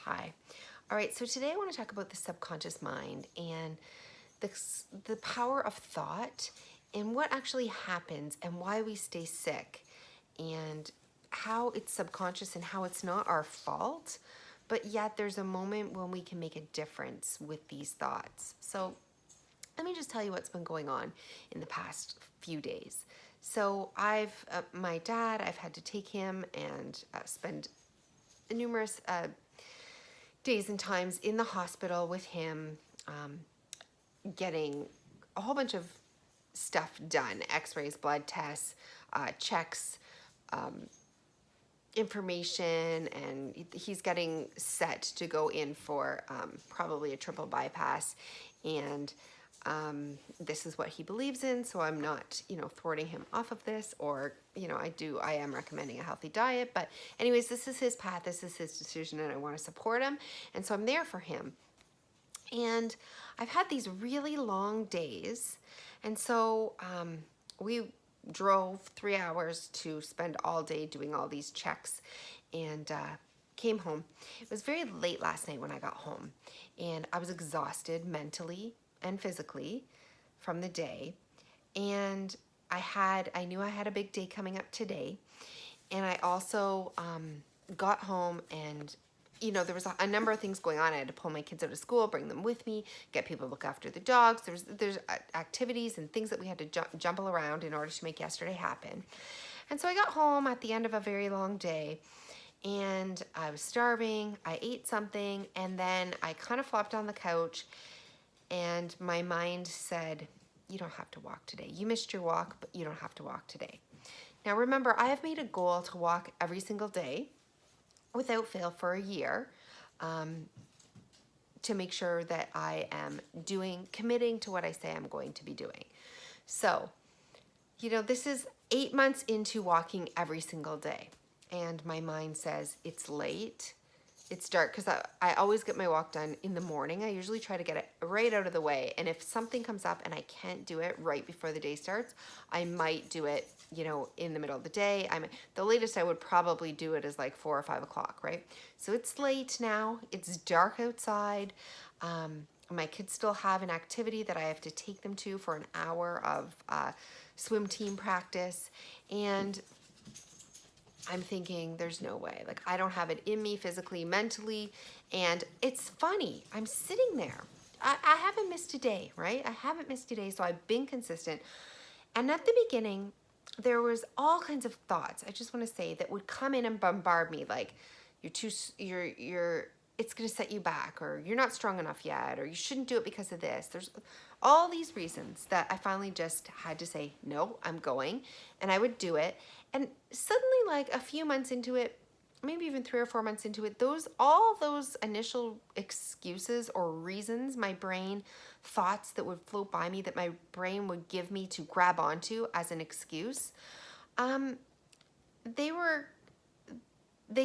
Hi. All right, so today I want to talk about the subconscious mind and the power of thought and what actually happens and why we stay sick and how it's subconscious and how it's not our fault, but yet there's a moment when we can make a difference with these thoughts. So let me just tell you what's been going on in the past few days. So my dad, I've had to take him and spend numerous days and times in the hospital with him, getting a whole bunch of stuff done, x-rays, blood tests, checks, information, and he's getting set to go in for probably a triple bypass. And this is what he believes in, so I'm not, thwarting him off of this, or, I am recommending a healthy diet. But anyways, this is his path, this is his decision, and I want to support him. And so I'm there for him. And I've had these really long days. And so we drove 3 hours to spend all day doing all these checks, and came home. It was very late last night when I got home, and I was exhausted mentally and physically from the day. And I knew I had a big day coming up today. And I also got home, and there was a number of things going on. I had to pull my kids out of school, bring them with me, get people to look after the dogs. There's activities and things that we had to jumble around in order to make yesterday happen. And so I got home at the end of a very long day, and I was starving. I ate something, and then I kind of flopped on the couch, and my mind said, you don't have to walk today. You missed your walk, but you don't have to walk today. Now remember, I have made a goal to walk every single day without fail for a year, to make sure that I am committing to what I say I'm going to be doing. So, this is 8 months into walking every single day, and my mind says it's late. It's dark, because I always get my walk done in the morning. I usually try to get it right out of the way. And if something comes up and I can't do it right before the day starts, I might do it, in the middle of the day. The latest I would probably do it is like 4 or 5 o'clock, right? So it's late now. It's dark outside. My kids still have an activity that I have to take them to for an hour of swim team practice. And I'm thinking, there's no way. Like, I don't have it in me physically, mentally. And it's funny. I'm sitting there. I haven't missed a day, right? I haven't missed a day, so I've been consistent. And at the beginning, there was all kinds of thoughts, I just want to say, that would come in and bombard me. Like, it's going to set you back, or you're not strong enough yet, or you shouldn't do it because of this. There's all these reasons that I finally just had to say, no, I'm going. And I would do it. And suddenly, like a few months into it, maybe even 3 or 4 months into it, all those initial excuses or reasons, my brain thoughts that would float by me, that my brain would give me to grab onto as an excuse, they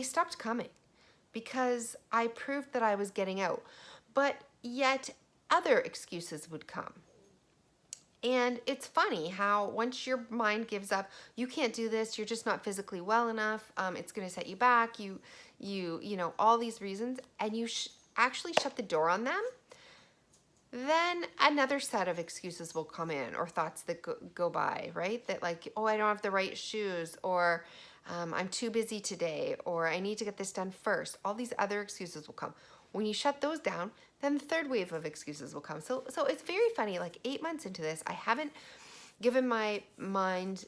stopped coming, because I proved that I was getting out. But yet other excuses would come. And it's funny how once your mind gives up, you can't do this, you're just not physically well enough, it's going to set you back, all these reasons, and you actually shut the door on them, then another set of excuses will come in, or thoughts that go by, right? That like, oh, I don't have the right shoes, or I'm too busy today, or I need to get this done first. All these other excuses will come. When you shut those down, then the third wave of excuses will come. So it's very funny, like 8 months into this, I haven't given my mind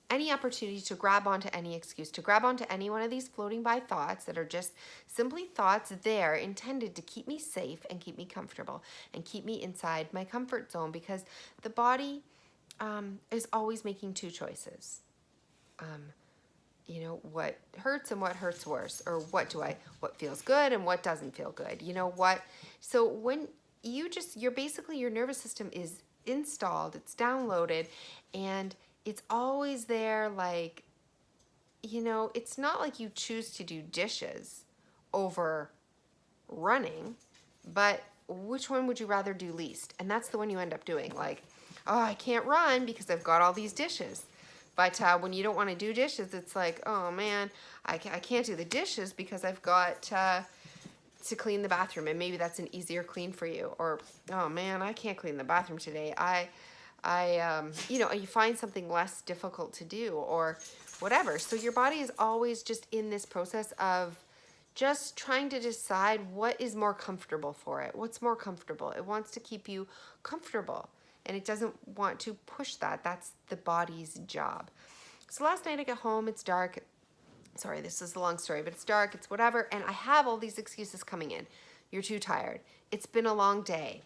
any opportunity to grab onto any excuse, to grab onto any one of these floating by thoughts that are just simply thoughts there intended to keep me safe and keep me comfortable and keep me inside my comfort zone, because the body is always making two choices. What hurts and what hurts worse, or what feels good and what doesn't feel good. So when your nervous system is installed, it's downloaded, and it's always there. Like, it's not like you choose to do dishes over running, but which one would you rather do least? And that's the one you end up doing. Like, oh, I can't run because I've got all these dishes. But when you don't want to do dishes, it's like, oh man, I can't do the dishes because I've got to clean the bathroom, and maybe that's an easier clean for you. Or, oh man, I can't clean the bathroom today. You find something less difficult to do or whatever. So your body is always just in this process of just trying to decide what is more comfortable for it. What's more comfortable? It wants to keep you comfortable, and it doesn't want to push that. That's the body's job. So last night I get home, it's dark. Sorry, this is a long story, but it's dark, it's whatever, and I have all these excuses coming in. You're too tired. It's been a long day.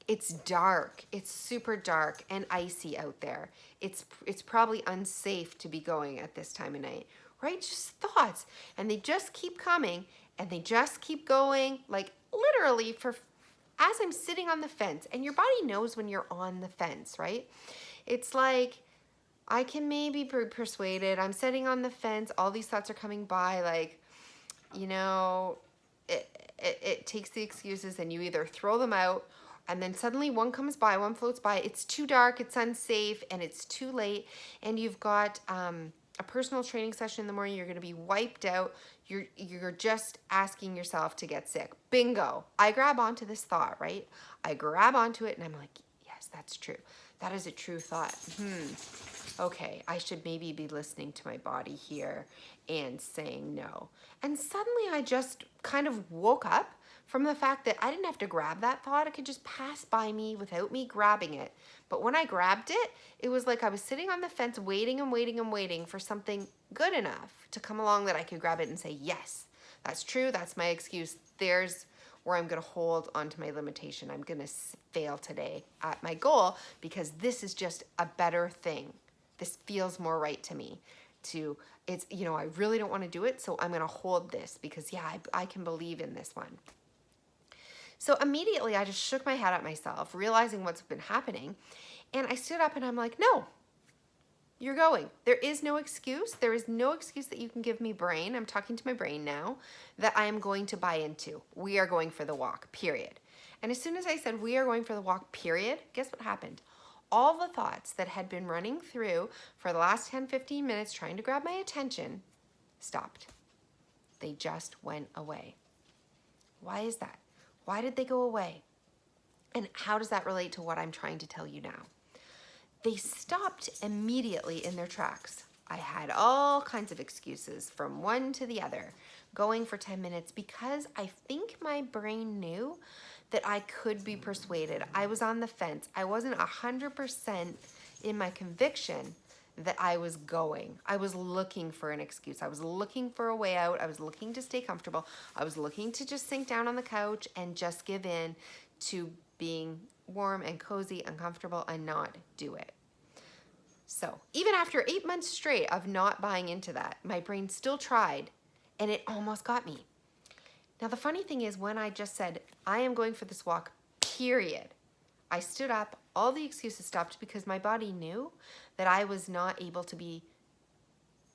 It's dark. It's super dark and icy out there. It's probably unsafe to be going at this time of night, right? Just thoughts. And they just keep coming, and they just keep going, like literally as I'm sitting on the fence. And your body knows when you're on the fence, right? It's like, I can maybe be persuaded. I'm sitting on the fence. All these thoughts are coming by, like, it takes the excuses, and you either throw them out, and then suddenly one comes by, one floats by. It's too dark, it's unsafe, and it's too late. And you've got a personal training session in the morning. You're going to be wiped out. You're just asking yourself to get sick. Bingo. I grab onto this thought, right? I grab onto it, and I'm like, yes, that's true. That is a true thought. Okay, I should maybe be listening to my body here and saying no. And suddenly I just kind of woke up from the fact that I didn't have to grab that thought. It could just pass by me without me grabbing it. But when I grabbed it, it was like I was sitting on the fence waiting and waiting and waiting for something good enough to come along that I could grab it and say, yes, that's true. That's my excuse. There's where I'm going to hold onto my limitation. I'm going to fail today at my goal because this is just a better thing. This feels more right to me. I really don't want to do it, so I'm going to hold this because, yeah, I can believe in this one. So immediately I just shook my head at myself, realizing what's been happening. And I stood up and I'm like, no, you're going. There is no excuse. There is no excuse that you can give me, brain. I'm talking to my brain now, that I am going to buy into. We are going for the walk, period. And as soon as I said we are going for the walk, period, guess what happened? All the thoughts that had been running through for the last 10, 15 minutes trying to grab my attention stopped. They just went away. Why is that? Why did they go away? And how does that relate to what I'm trying to tell you now? They stopped immediately in their tracks. I had all kinds of excuses from one to the other, going for 10 minutes because I think my brain knew that I could be persuaded. I was on the fence. I wasn't 100% in my conviction that I was going. I was looking for an excuse. I was looking for a way out. I was looking to stay comfortable. I was looking to just sink down on the couch and just give in to being warm and cozy and comfortable and not do it. So even after 8 months straight of not buying into that, my brain still tried, and it almost got me. Now, the funny thing is, when I just said, I am going for this walk, period, I stood up, all the excuses stopped because my body knew that I was not able to be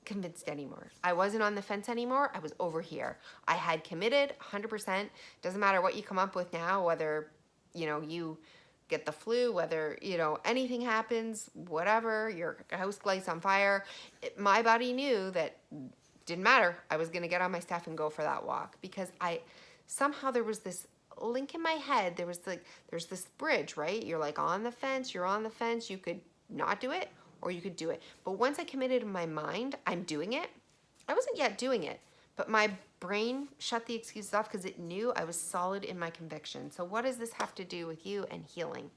convinced anymore. I wasn't on the fence anymore. I was over here. I had committed 100%. Doesn't matter what you come up with now, whether, you get the flu, whether, anything happens, whatever, your house lights on fire. My body knew that didn't matter. I was going to get on my stuff and go for that walk because somehow there was this link in my head. There's this bridge, right? You're like on the fence, you're on the fence. You could not do it or you could do it. But once I committed in my mind, I'm doing it. I wasn't yet doing it, but my brain shut the excuses off because it knew I was solid in my conviction. So what does this have to do with you and healing?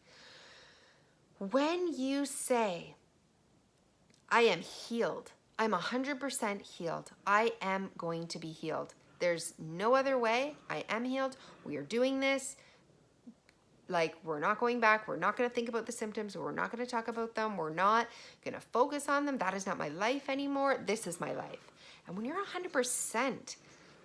When you say, I am healed, I'm 100% healed, I am going to be healed. There's no other way. I am healed. We are doing this. Like, we're not going back. We're not going to think about the symptoms. We're not going to talk about them. We're not going to focus on them. That is not my life anymore. This is my life. And when you're 100%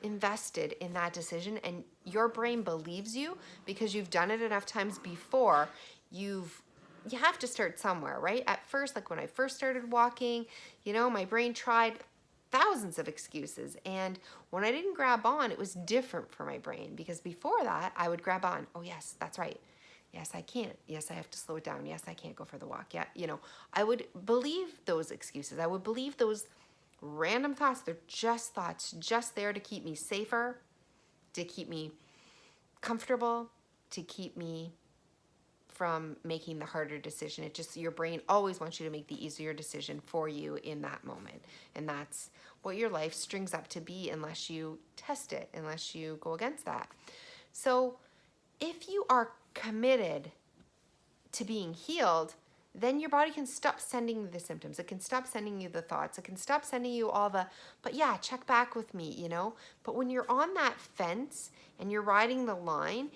invested in that decision and your brain believes you because you've done it enough times before, you have to start somewhere, right? At first, like when I first started walking, my brain tried thousands of excuses. And when I didn't grab on, it was different for my brain because before that, I would grab on. Oh, yes, that's right. Yes, I can't. Yes, I have to slow it down. Yes, I can't go for the walk. Yeah, I would believe those excuses. I would believe those random thoughts. They're just thoughts, just there to keep me safer, to keep me comfortable, to keep me from making the harder decision. It just, your brain always wants you to make the easier decision for you in that moment. And that's what your life strings up to be unless you test it, unless you go against that. So if you are committed to being healed, then your body can stop sending you the symptoms. It can stop sending you the thoughts. It can stop sending you all the, but yeah, check back with me, you know? But when you're on that fence and you're riding the line,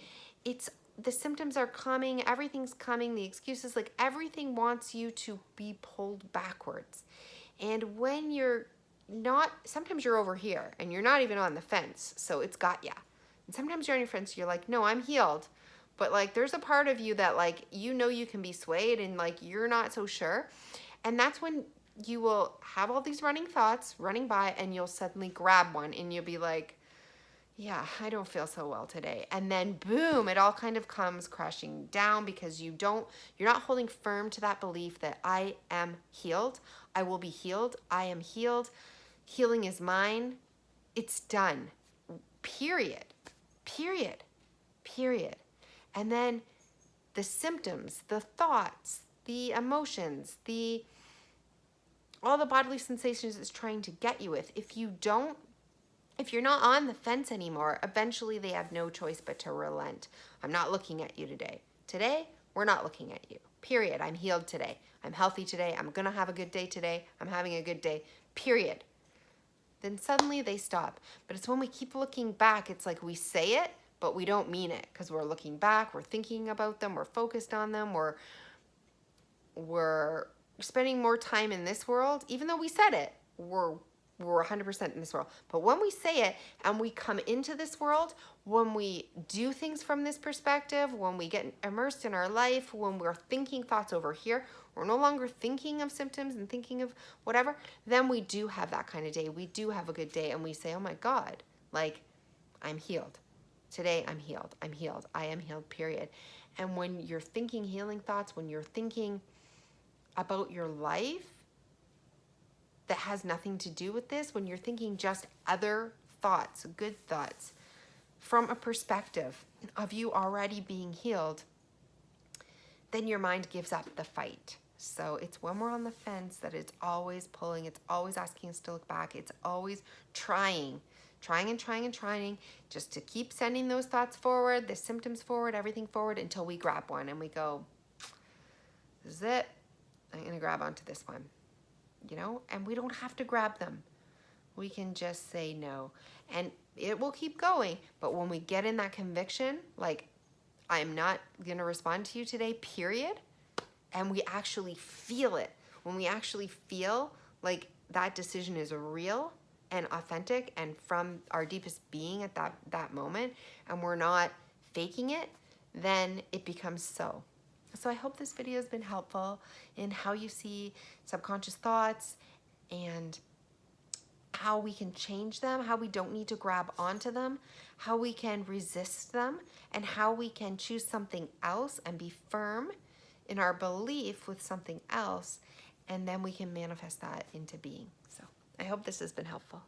it's, the symptoms are coming, everything's coming, the excuses, like everything wants you to be pulled backwards. And when you're not, sometimes you're over here and you're not even on the fence, so it's got ya. And sometimes you're on your fence, you're like, no, I'm healed. But like, there's a part of you that like, you know, you can be swayed and like, you're not so sure. And that's when you will have all these running thoughts running by and you'll suddenly grab one and you'll be like, yeah, I don't feel so well today. And then boom, it all kind of comes crashing down because you're not holding firm to that belief that I am healed. I will be healed. I am healed. Healing is mine. It's done. Period. Period. Period. And then the symptoms, the thoughts, the emotions, all the bodily sensations it's trying to get you with, if you're not on the fence anymore, eventually they have no choice but to relent. I'm not looking at you today. Today, we're not looking at you. Period. I'm healed today. I'm healthy today. I'm going to have a good day today. I'm having a good day. Period. Then suddenly they stop. But it's when we keep looking back, it's like we say it, but we don't mean it because we're looking back, we're thinking about them, we're focused on them, we're spending more time in this world. Even though we said it, we're 100% in this world. But when we say it and we come into this world, when we do things from this perspective, when we get immersed in our life, when we're thinking thoughts over here, we're no longer thinking of symptoms and thinking of whatever, then we do have that kind of day. We do have a good day and we say, oh my God, like, I'm healed. Today I'm healed. I'm healed. I am healed, period. And when you're thinking healing thoughts, when you're thinking about your life, that has nothing to do with this, when you're thinking just other thoughts, good thoughts, from a perspective of you already being healed, then your mind gives up the fight. So it's when we're on the fence that it's always pulling, it's always asking us to look back, it's always trying just to keep sending those thoughts forward, the symptoms forward, everything forward until we grab one and we go, this is it, I'm gonna grab onto this one. You know, and we don't have to grab them. We can just say no. And it will keep going. But when we get in that conviction, like, I'm not going to respond to you today, period, and we actually feel it, when we actually feel like that decision is real and authentic and from our deepest being at that moment, and we're not faking it, then it becomes so. So I hope this video has been helpful in how you see subconscious thoughts and how we can change them, how we don't need to grab onto them, how we can resist them, and how we can choose something else and be firm in our belief with something else, and then we can manifest that into being. So I hope this has been helpful.